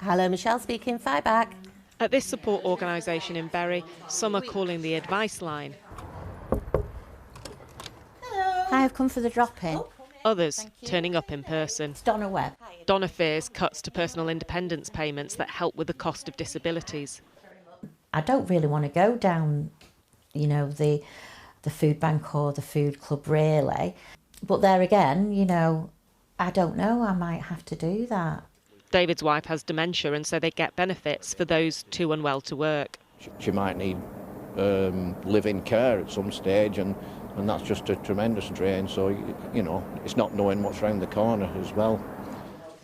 Hello, Michelle speaking. Fight back. At this support organisation in Bury, some are calling the advice line. Hello. Hi, I've come for the drop-in. Others turning up in person. It's Donna Webb. Donna fears cuts to personal independence payments that help with the cost of disabilities. I don't really want to go down, the food bank or the food club, really. But there again, I don't know, I might have to do that. David's wife has dementia, and so they get benefits for those too unwell to work. She might need live-in care at some stage, and that's just a tremendous drain. So, it's not knowing what's round the corner as well.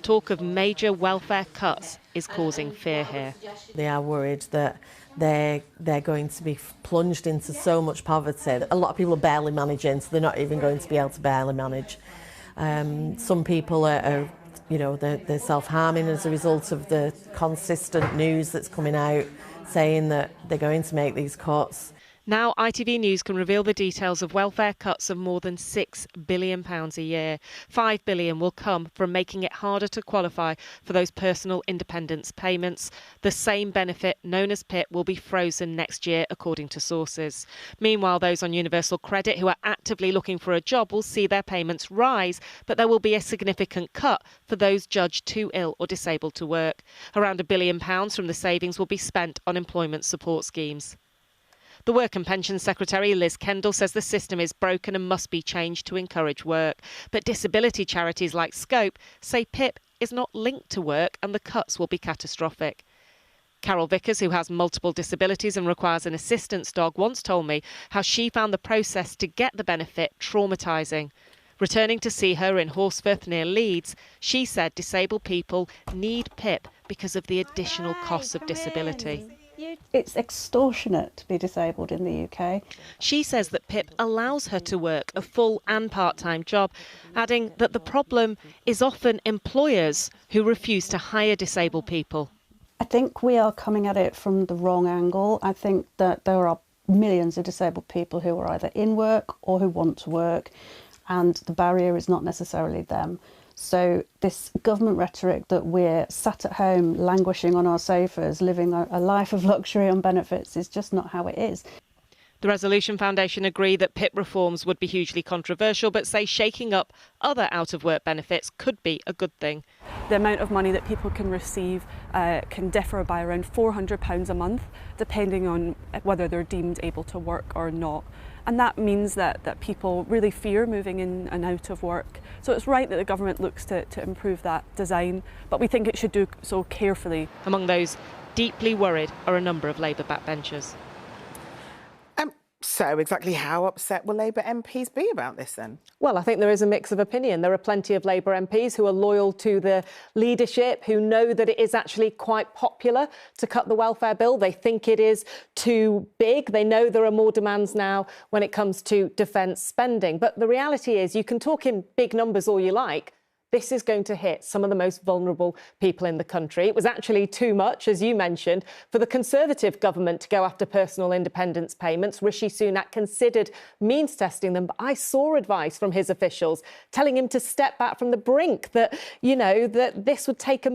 Talk of major welfare cuts is causing fear here. They are worried that they're going to be plunged into so much poverty. A lot of people are barely managing, so they're not even going to be able to barely manage. Some people are they're self-harming as a result of the consistent news that's coming out saying that they're going to make these cuts. Now ITV News can reveal the details of welfare cuts of more than £6 billion a year. £5 billion will come from making it harder to qualify for those personal independence payments. The same benefit, known as PIP, will be frozen next year, according to sources. Meanwhile, those on universal credit who are actively looking for a job will see their payments rise, but there will be a significant cut for those judged too ill or disabled to work. Around £1 billion from the savings will be spent on employment support schemes. The Work and Pensions Secretary, Liz Kendall, says the system is broken and must be changed to encourage work. But disability charities like Scope say PIP is not linked to work and the cuts will be catastrophic. Carol Vickers, who has multiple disabilities and requires an assistance dog, once told me how she found the process to get the benefit traumatising. Returning to see her in Horsforth near Leeds, she said disabled people need PIP because of the additional costs of disability. It's extortionate to be disabled in the UK. She says that PIP allows her to work a full and part-time job, adding that the problem is often employers who refuse to hire disabled people. I think we are coming at it from the wrong angle. I think that there are millions of disabled people who are either in work or who want to work, and the barrier is not necessarily them. So this government rhetoric that we're sat at home languishing on our sofas, living a life of luxury on benefits is just not how it is. The Resolution Foundation agree that PIP reforms would be hugely controversial, but say shaking up other out-of-work benefits could be a good thing. The amount of money that people can receive can differ by around £400 a month, depending on whether they're deemed able to work or not. And that means that people really fear moving in and out of work. So it's right that the government looks to improve that design, but we think it should do so carefully. Among those deeply worried are a number of Labour backbenchers. So exactly how upset will Labour MPs be about this then? Well, I think there is a mix of opinion. There are plenty of Labour MPs who are loyal to the leadership, who know that it is actually quite popular to cut the welfare bill. They think it is too big. They know there are more demands now when it comes to defence spending. But the reality is you can talk in big numbers all you like. This is going to hit some of the most vulnerable people in the country. It was actually too much, as you mentioned, for the Conservative government to go after personal independence payments. Rishi Sunak considered means testing them, but I saw advice from his officials telling him to step back from the brink, that, that this would take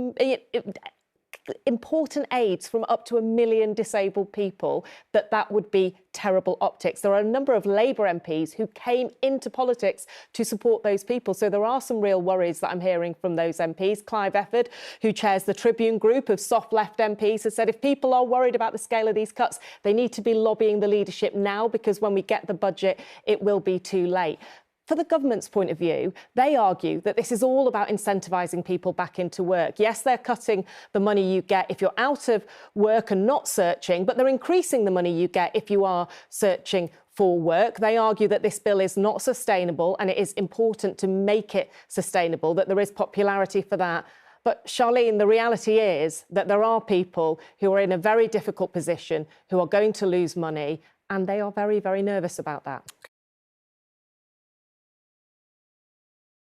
important aids from up to 1 million disabled people, that would be terrible optics. There are a number of Labour MPs who came into politics to support those people. So there are some real worries that I'm hearing from those MPs. Clive Efford, who chairs the Tribune group of soft left MPs, has said if people are worried about the scale of these cuts, they need to be lobbying the leadership now, because when we get the budget, it will be too late. For the government's point of view, they argue that this is all about incentivising people back into work. Yes, they're cutting the money you get if you're out of work and not searching, but they're increasing the money you get if you are searching for work. They argue that this bill is not sustainable, and it is important to make it sustainable, that there is popularity for that. But Charlene, the reality is that there are people who are in a very difficult position, who are going to lose money, and they are very, very nervous about that.